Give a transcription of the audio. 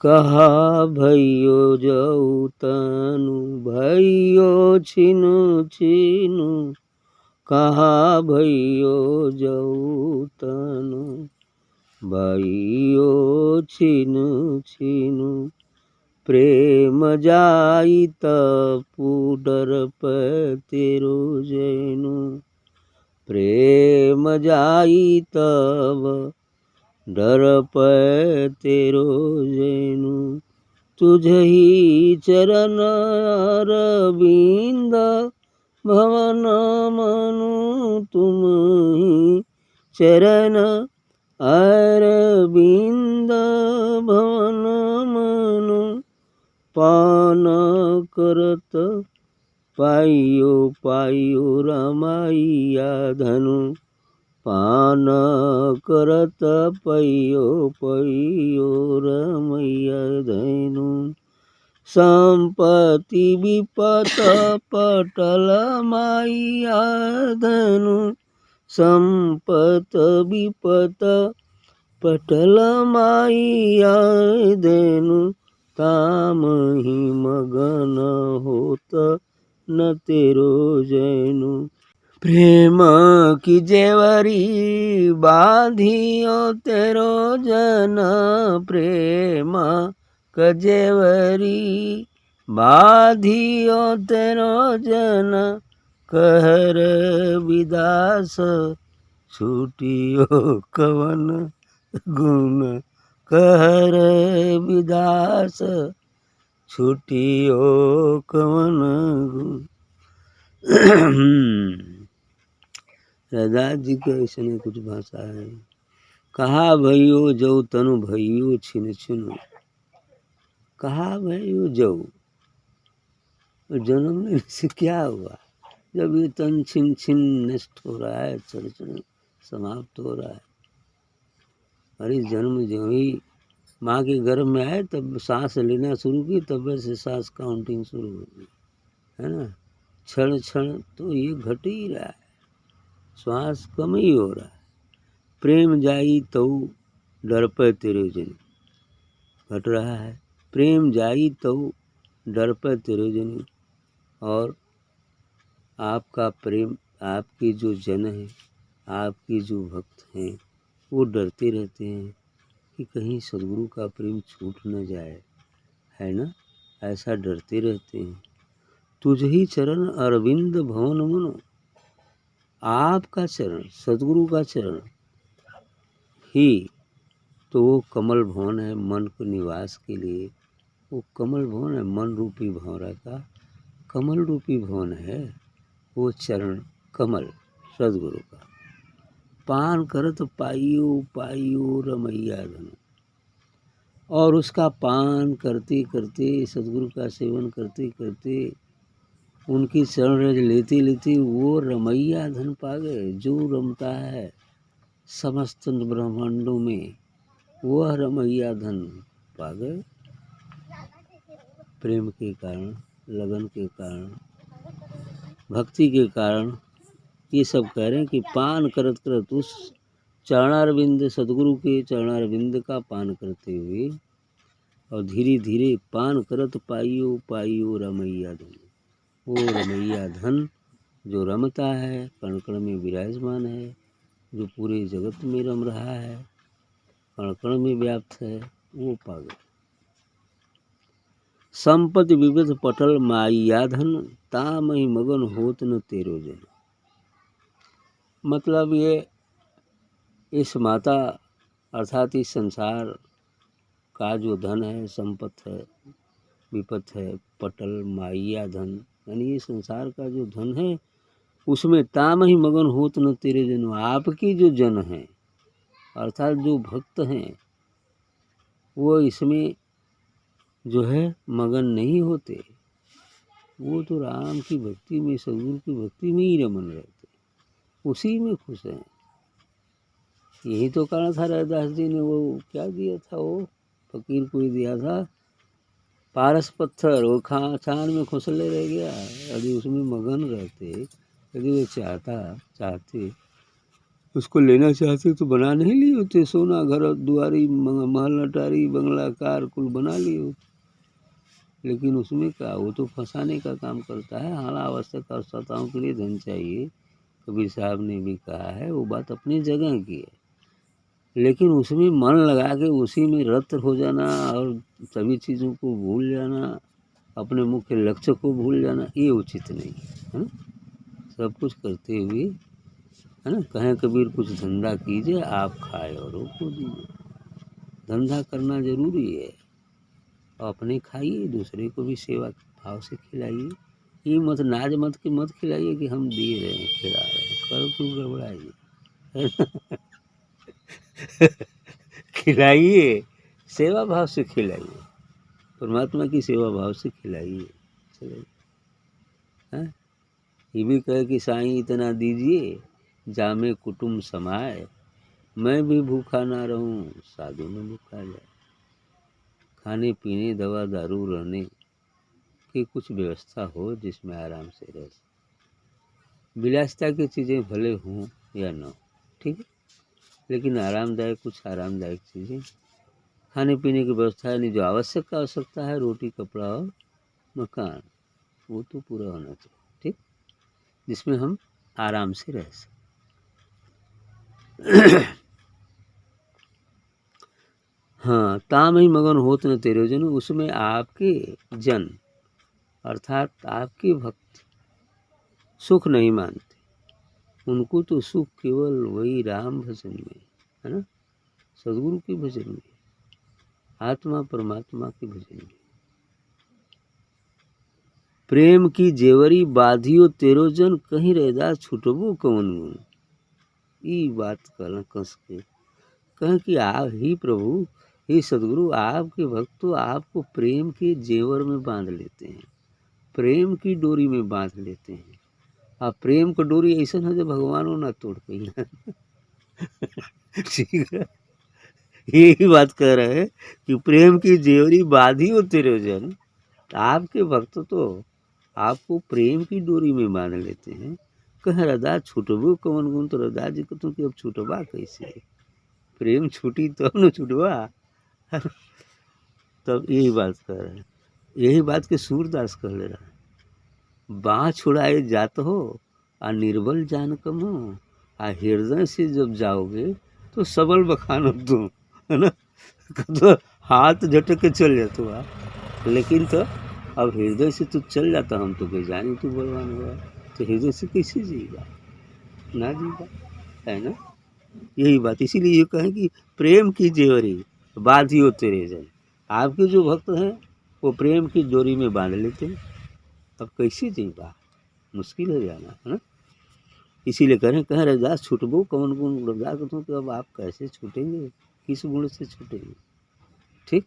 कहा भैयो जाऊ तनु भैयो छिनु छिनु, कहा भैयो जाऊ तनु भैयो छिनु छिनु। प्रेम जाई पुडर तेरो जैनु, प्रेम जाई तब डर तेरो जैनु। तुझही चरण अरविंद भवन मनु, तुम ही चरण अरविंद भवन मनु। पान करत पाइयो पाइयो रमैया धनु, पान करत पाइयो पाइयो रमैया धनु। संपत्ति विपत पटल माइया धनु, संपत विपत पटल माइया धनु। ताम ही मगन होत न तेरो जैनु, प्रेम की जेवरी बाधियो तेरो जन। प्रेम क जेवरी बाधियो तेरो जन, कहर विदास छूटियो कवन गुण। कहर विदास छूटियो कवन गुण। रघुनाथ जी का ऐसे कुछ भाषा है। कहा भैयो जऊ तनु भैयो छिन छिनु, कहा भैयो जऊ, जन्म लेने से क्या हुआ? जब ये तन छिन छिन नष्ट हो रहा है, क्षण क्षण समाप्त हो रहा है। अरे जन्म जो ही माँ के गर्भ में आए तब सांस लेना शुरू की, तब से सांस काउंटिंग शुरू हो गई, है ना। क्षण क्षण तो ये घट ही रहा है, श्वास कम ही हो रहा है। प्रेम जाई तो डर पे तेरे जन, घट रहा है। प्रेम जाई तो डर पे तेरे जन। और आपका प्रेम, आपके जो जन हैं, आपके जो भक्त हैं, वो डरते रहते हैं कि कहीं सदगुरु का प्रेम छूट न जाए, है ना। ऐसा डरते रहते हैं। तुझही चरण अरविंद भवन मनो, आपका चरण, सदगुरु का चरण ही तो वो कमल भवन है मन को निवास के लिए। वो कमल भवन है, मन रूपी भंवरा का कमल रूपी भवन है वो चरण कमल सदगुरु का। पान करत पाइयो पाइयो रमैया धनु, और उसका पान करते करते, सदगुरु का सेवन करते करते, उनकी चरण रज लेते लेते वो रमैया धन पा गए। जो रमता है समस्त ब्रह्मांडों में, वह रमैया धन पा गए। प्रेम के कारण, लगन के कारण, भक्ति के कारण ये सब कह रहे हैं कि पान करत करत उस चरणारविंद, सदगुरु के चरणारविंद का पान करते हुए और धीरे धीरे पान करत पाइयो पाइयो रमैया धन। वो रमैया धन जो रमता है, कण कण में विराजमान है, जो पूरे जगत में रम रहा है, कण कण में व्याप्त है, वो पा गए। संपत्ति विविध पटल माइया धन, ताम ही मगन होत न तेरो जन। मतलब ये इस माता अर्थात इस संसार का जो धन है, संपत है, विपत है, पटल माइया धन, यानी ये संसार का जो धन है उसमें ताम ही मगन होत न तेरे जन। आपकी जो जन है अर्थात जो भक्त हैं वो इसमें जो है मगन नहीं होते। वो तो राम की भक्ति में, सदगुरु की भक्ति में ही रमन रहते, उसी में खुश हैं। यही तो कारण था रविदास जी ने वो क्या दिया था, वो फकीर को ही दिया था पारस पत्थर। वो छान में खुसले रह गया। यदि उसमें मगन रहते, यदि वो चाहते उसको लेना चाहते तो बना नहीं लिए होते, सोना घर दुआरी महल अटारी बंगला कार कुल बना लिए होते। लेकिन उसमें क्या, वो तो फंसाने का काम करता है। हाँ, आवश्यक आवश्यकताओं के लिए धन चाहिए, कबीर साहब ने भी कहा है, वो बात अपनी जगह की है। लेकिन उसमें मन लगा के उसी में रत हो जाना और सभी चीज़ों को भूल जाना, अपने मुख्य लक्ष्य को भूल जाना, ये उचित नहीं है ना। सब कुछ करते हुए, है ना, कहें कबीर कुछ धंधा कीजिए, आप खाए औरों को दीजिए। धंधा करना जरूरी है, अपने खाइए, दूसरे को भी सेवा भाव से खिलाइए। ये मत नाज मत के मत खिलाइए कि हम दे रहे हैं खिला रहे हैं, कर क्यों गड़बड़ाइए, है ना। खिलाइए, सेवा भाव से खिलाइए, परमात्मा की सेवा भाव से खिलाइए। चलिए, हैं, ये भी कहे कि साईं इतना दीजिए जामे कुटुम्ब समाए, मैं भी भूखा ना रहूं साधु में भूखा जाए। खाने पीने दवा दारू रहने की कुछ व्यवस्था हो जिसमें आराम से रह सके। विलासिता की चीज़ें भले हों या न हो, ठीक है, लेकिन आरामदायक, कुछ आरामदायक चीज़ें, खाने पीने की व्यवस्था नहीं, जो आवश्यकता है, रोटी कपड़ा और मकान, वो तो पूरा होना चाहिए, ठीक, जिसमें हम आराम से रह सकें। हाँ, ताम ही मगन होत न तेरे जन, उसमें आपके जन अर्थात आपके भक्त सुख नहीं मानते। उनको तो सुख केवल वही राम भजन में, है ना, सदगुरु के भजन में, आत्मा परमात्मा के भजन में। प्रेम की जेवरी बाधियो तेरो जन, कहीं रहदा छुटबो कवन गुण। ई बात कहना कस के कहें कि आप ही प्रभु, हे सदगुरु, आपके भक्त तो आपको प्रेम के जेवर में बांध लेते हैं, प्रेम की डोरी में बांध लेते हैं। आप प्रेम की डोरी ऐसा है जो भगवानों ना तोड़ पाई। ठीक है, यही बात कह रहे हैं कि प्रेम की जेवरी बाधी हो तेरे जन, आपके भक्त तो आपको प्रेम की डोरी में बांध लेते हैं। कह रदा छुटबो कवन गुण, तो रदा जी को तुम कि अब छुटबा कैसे, प्रेम छूटी तो न छुटबा। तब यही बात कह रहे हैं, यही बात के सूरदास कह ले रहा है। बाँह छुड़ाए जात हो आ निर्बल जान कम हो, आ हृदय से जब जाओगे तो सबल बखानो तुम, है ना। तो हाथ झटक के चल जाते हो आप, लेकिन तो अब हृदय से तू चल जाता, हम तो कहीं जानी तू बलवान हुआ, तो हृदय से कैसे जीगा, ना जीगा, है ना। यही बात, इसीलिए ये कहें कि प्रेम की जेवरी बाधियो तेरे जन, आपके जो भक्त हैं वो प्रेम की डोरी में बांध लेते हैं। अब कैसे जीवा, मुश्किल हो जाना, है ना। इसीलिए कह रहे दास छूटबो कौन गुण, रविदास कहते हैं कि अब आप कैसे छूटेंगे, किस गुण से छूटेंगे, ठीक।